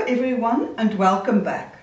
everyone and welcome back.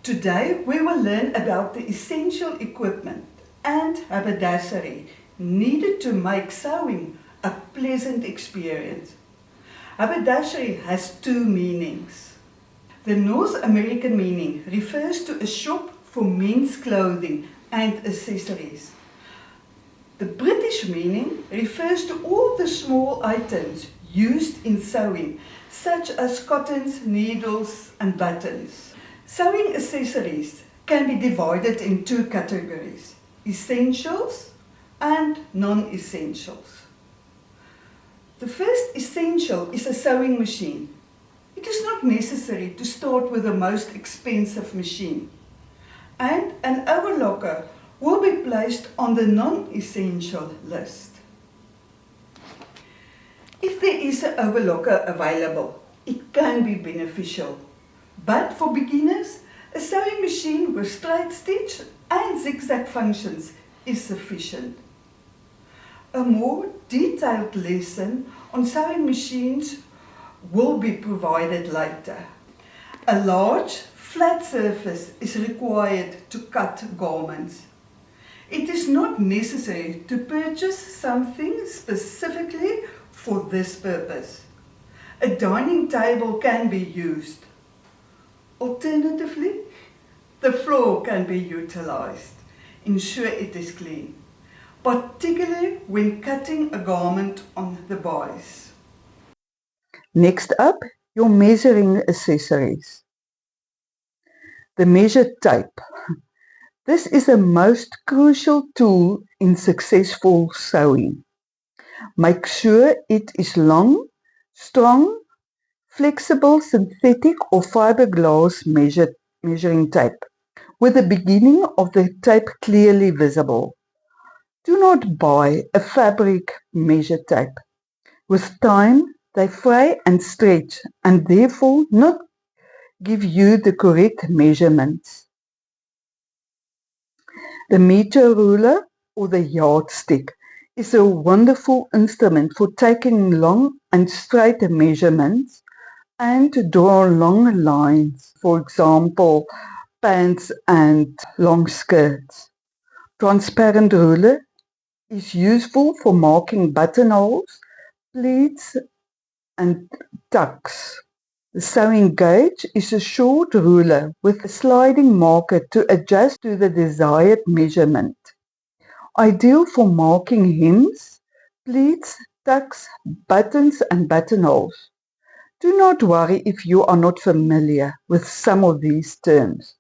Today we will learn about the essential equipment and haberdashery needed to make sewing a pleasant experience. Haberdashery has two meanings. The North American meaning refers to a shop for men's clothing and accessories. The British meaning refers to all the small items used in sewing, such as cottons, needles, and buttons. Sewing accessories can be divided in two categories: essentials and non-essentials. The first essential is a sewing machine. It is not necessary to start with the most expensive machine, and an overlocker will be placed on the non-essential list. If there is an overlocker available, it can be beneficial. But for beginners, a sewing machine with straight stitch and zigzag functions is sufficient. A more detailed lesson on sewing machines will be provided later. A large, flat surface is required to cut garments. It is not necessary to purchase something specifically for this purpose. A dining table can be used. Alternatively, the floor can be utilized. Ensure it is clean, particularly when cutting a garment on the bias. Next up, your measuring accessories. The measure tape. This is the most crucial tool in successful sewing. Make sure it is long, strong, flexible synthetic or fiberglass measuring tape, with the beginning of the tape clearly visible. Do not buy a fabric measure tape. With time, they fray and stretch and therefore not give you the correct measurements. The meter ruler or the yardstick is a wonderful instrument for taking long and straight measurements and to draw long lines, for example, pants and long skirts. Transparent ruler is useful for marking buttonholes, pleats and tucks. The sewing gauge is a short ruler with a sliding marker to adjust to the desired measurement. Ideal for marking hems, pleats, tucks, buttons and buttonholes. Do not worry if you are not familiar with some of these terms.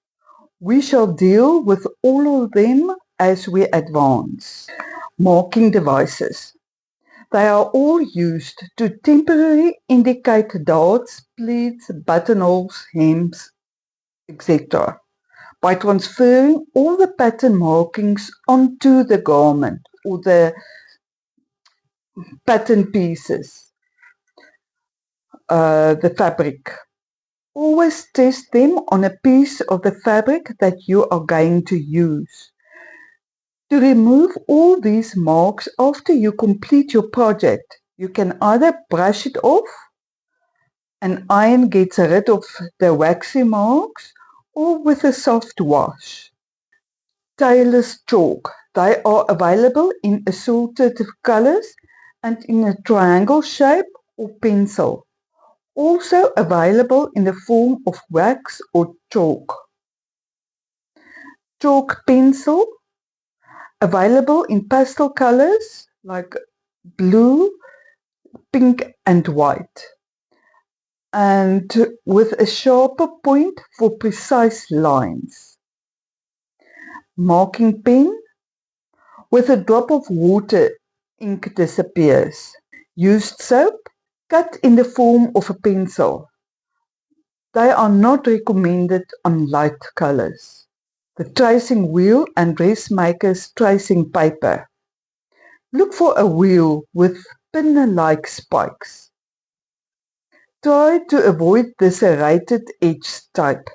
We shall deal with all of them as we advance. Marking devices. They are all used to temporarily indicate darts, pleats, buttonholes, hems, etc. by transferring all the pattern markings onto the garment or the pattern pieces, the fabric. Always test them on a piece of the fabric that you are going to use. To remove all these marks after you complete your project, you can either brush it off, an iron gets rid of the waxy marks, or with a soft wash. Tailor's chalk. They are available in assorted colors and in a triangle shape or pencil. Also available in the form of wax or chalk. Chalk pencil. Available in pastel colors like blue, pink and white, and with a sharper point for precise lines. Marking pen. With a drop of water, ink disappears. Used soap. Cut in the form of a pencil. They are not recommended on light colors. The tracing wheel and dressmaker's tracing paper. Look for a wheel with pin-like spikes. Try to avoid the serrated edge type.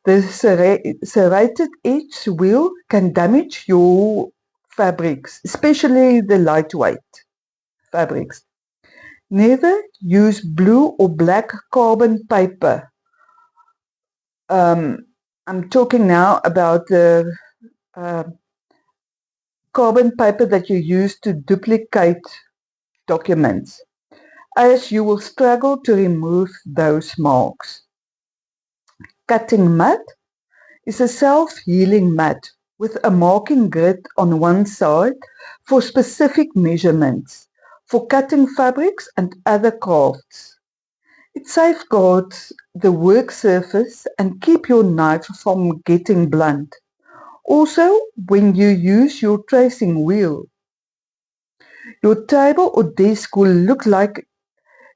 The serrated edge wheel can damage your fabrics, especially the lightweight fabrics. Neither use blue or black carbon paper I'm talking now about the uh, carbon paper that you use to duplicate documents, as you will struggle to remove those marks. Cutting mat is a self-healing mat with a marking grid on one side for specific measurements for cutting fabrics and other crafts. It safeguards the work surface and keep your knife from getting blunt. Also, when you use your tracing wheel, your table or desk will look like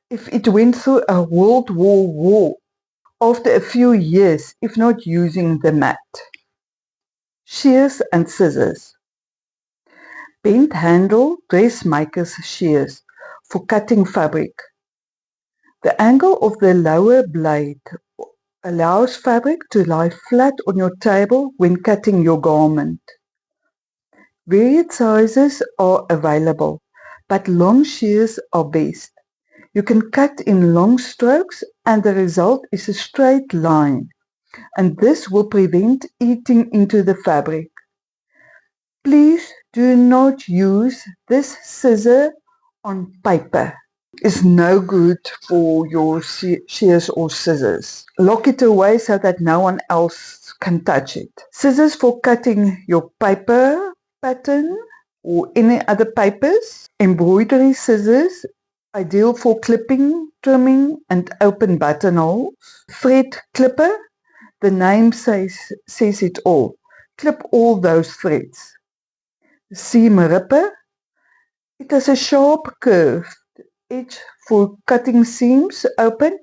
if it went through a World War after a few years if not using the mat. Shears and scissors. Bent handle dressmaker's shears for cutting fabric. The angle of the lower blade allows fabric to lie flat on your table when cutting your garment. Varied sizes are available, but long shears are best. You can cut in long strokes and the result is a straight line, and this will prevent eating into the fabric. Please do not use this scissor on paper. It's no good for your shears or scissors. Lock it away so that no one else can touch it. Scissors for cutting your paper pattern or any other papers. Embroidery scissors, ideal for clipping, trimming and open buttonholes. Thread clipper, the name says it all. Clip all those threads. Seam ripper, it has a sharp curved edge for cutting seams open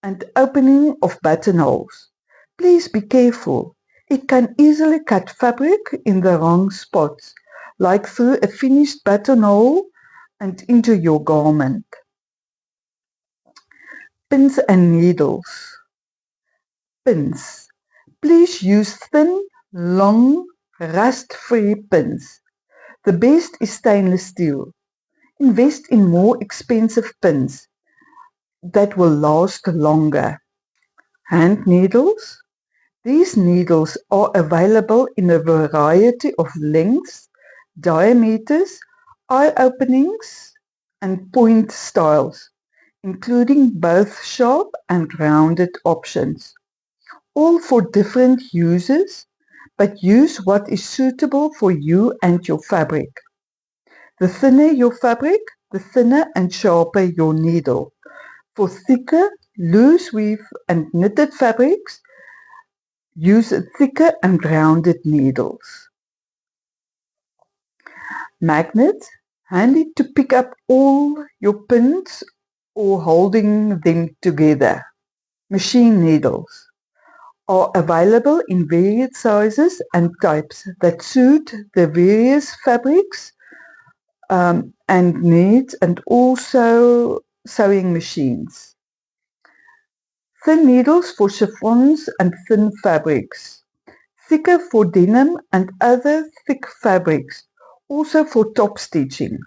and opening of buttonholes. Please be careful. It can easily cut fabric in the wrong spots, like through a finished buttonhole and into your garment. Pins and needles. Pins. Please use thin, long, rust-free pins. The best is stainless steel. Invest in more expensive pins that will last longer. Hand needles. These needles are available in a variety of lengths, diameters, eye openings, and point styles, including both sharp and rounded options. All for different uses, but use what is suitable for you and your fabric. The thinner your fabric, the thinner and sharper your needle. For thicker, loose weave and knitted fabrics, use thicker and rounded needles. Magnet, handy to pick up all your pins or holding them together. Machine needles are available in various sizes and types that suit the various fabrics and needs, and also sewing machines. Thin needles for chiffons and thin fabrics. Thicker for denim and other thick fabrics, also for top stitching.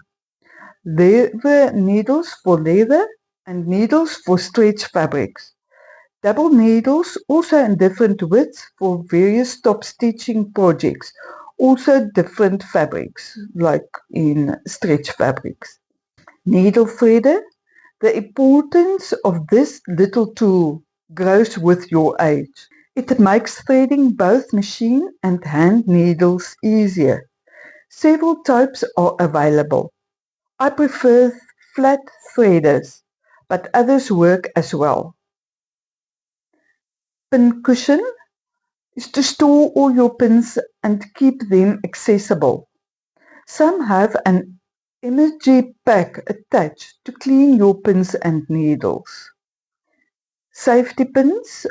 Leather needles for leather and needles for stretch fabrics. Double needles also in different widths for various top stitching projects, also different fabrics like in stretch fabrics. Needle threader. The importance of this little tool grows with your age. It makes threading both machine and hand needles easier. Several types are available. I prefer flat threaders, but others work as well. Pin cushion is to store all your pins and keep them accessible. Some have an energy pack attached to clean your pins and needles. Safety pins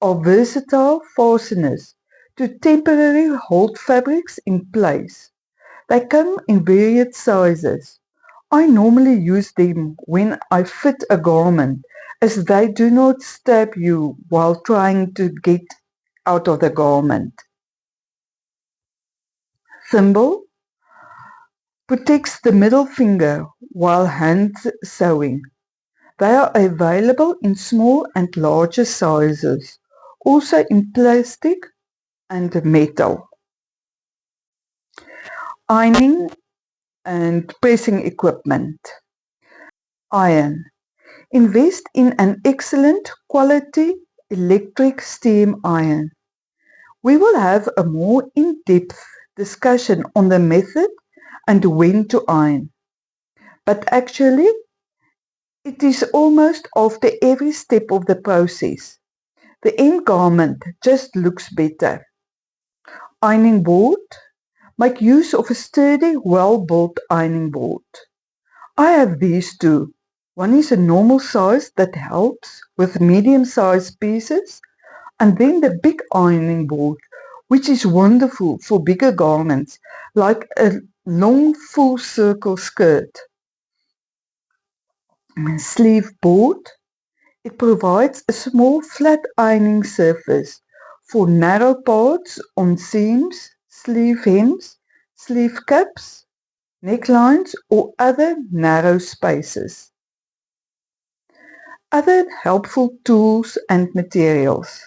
are versatile fasteners to temporarily hold fabrics in place. They come in various sizes. I normally use them when I fit a garment, as they do not stab you while trying to get out of the garment. Thimble protects the middle finger while hand sewing. They are available in small and larger sizes, also in plastic and metal. Ironing and pressing equipment. Iron. Invest in an excellent quality electric steam iron. We will have a more in-depth discussion on the method and when to iron. But actually, it is almost after every step of the process. The end garment just looks better. Ironing board. Make use of a sturdy, well-built ironing board. I have these two. One is a normal size that helps with medium-sized pieces, and then the big ironing board, which is wonderful for bigger garments like a long full circle skirt. Sleeve board. It provides a small flat ironing surface for narrow parts on seams, sleeve hems, sleeve cups, necklines or other narrow spaces. Other helpful tools and materials.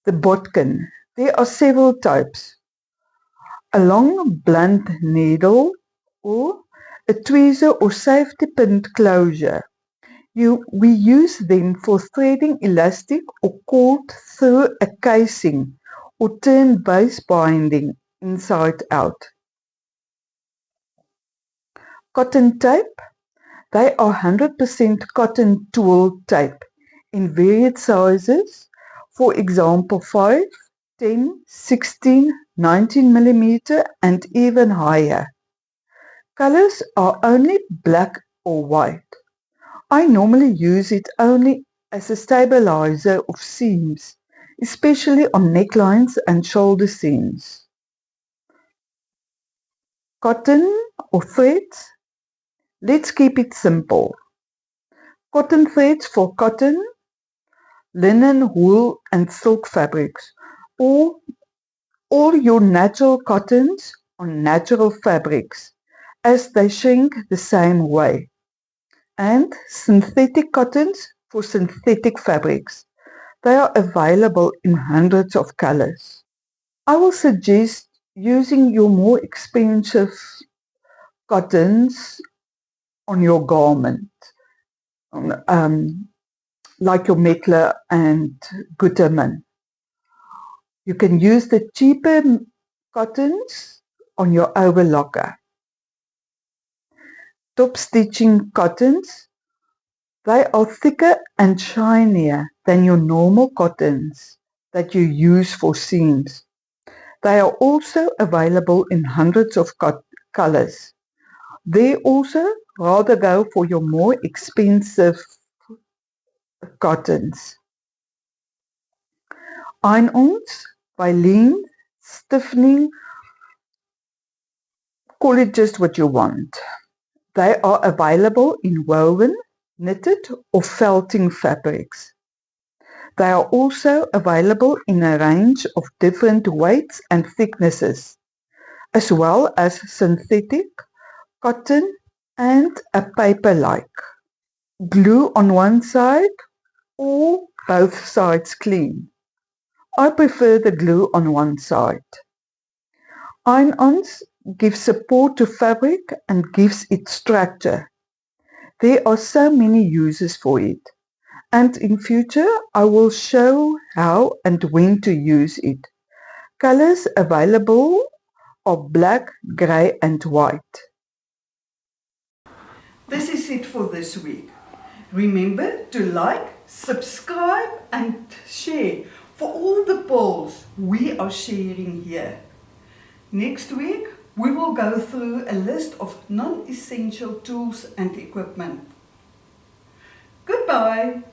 The bodkin. There are several types. A long blunt needle or a tweezer or safety pin closure. We use them for threading elastic or cord through a casing or turn base binding inside out. Cotton tape. They are 100% cotton twill tape in various sizes, for example 5, 10, 16, 19 mm and even higher. Colors are only black or white. I normally use it only as a stabilizer of seams, especially on necklines and shoulder seams. Cotton or threads. Let's keep it simple. Cotton threads for cotton, linen, wool and silk fabrics, or all your natural cottons on natural fabrics, as they shrink the same way, and synthetic cottons for synthetic fabrics. They are available in hundreds of colors. I will suggest using your more expensive cottons on your garment, like your Meckler and Gutermann. You can use the cheaper cottons on your overlocker. Top stitching cottons. They are thicker and shinier than your normal cottons that you use for seams. They are also available in hundreds of colors. They also rather go for your more expensive cottons. Iron-ons by Lean, stiffening, call it just what you want. They are available in woven, knitted or felting fabrics. They are also available in a range of different weights and thicknesses, as well as synthetic, cotton and a paper-like. Glue on one side or both sides clean. I prefer the glue on one side. Iron-ons give support to fabric and gives it structure. There are so many uses for it, and in future I will show how and when to use it. Colors available are black, grey and white. This is it for this week. Remember to like, subscribe and share for all the polls we are sharing here. Next week, we will go through a list of non-essential tools and equipment. Goodbye.